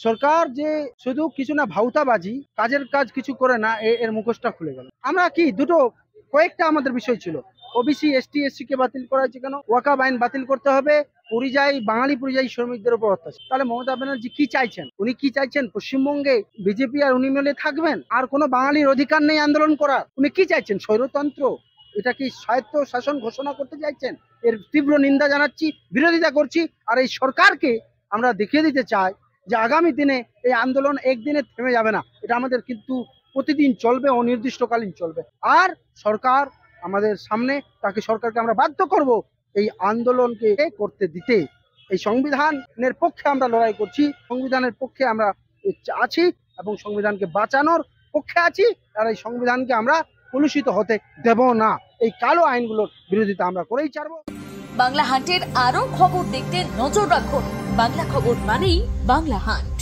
সরকার যে শুধু কিছু না ভাউতাবাজি, কাজের কাজ কিছু করে না, এর মুখোশটা খুলে গেল। আমরা কি কয়েকটা আমাদের বিষয় ছিল, ওবিসি এসটি এসসি কে বাতিল করা হয়েছে কেন, ওয়াকাব আইন বাতিল করতে হবে, বাঙালি পরিযায়ী শ্রমিকদের উপর অত্যাচার। তাহলে মমতা ব্যানার্জি কি চাইছেন? উনি কি চাইছেন পশ্চিমবঙ্গে বিজেপি আর উনি মিলে থাকবেন, আর কোনো বাঙালির অধিকার নেই আন্দোলন করার? উনি কি চাইছেন? স্বৈরতন্ত্র? এটা কি স্বায়ত্ত শাসন ঘোষণা করতে চাইছেন? এর তীব্র নিন্দা জানাচ্ছি, বিরোধিতা করছি। আর এই সরকারকে আমরা দেখিয়ে দিতে চাই যে আগামী দিনে এই আন্দোলন একদিনে থেমে যাবে না, এটা আমাদের কিন্তু প্রতিদিন চলবে, অনির্দিষ্টকালীন চলবে। আর সরকার আমাদের সামনে, সরকারকে আমরা বাধ্য করব এই আন্দোলনকে করতে দিতে। এই সংবিধানের পক্ষে আমরা লড়াই করছি, সংবিধানের পক্ষে আমরা আছি এবং সংবিধানকে বাঁচানোর পক্ষে আছি। আর এই সংবিধানকে আমরা কলুষিত হতে দেব না। এই কালো আইনগুলোর বিরোধিতা আমরা করেই ছাড়বো। বাংলা হান্টের আরো খবর দেখতে নজর রাখুন। বাংলা খবর মানেই বাংলা হান্ট।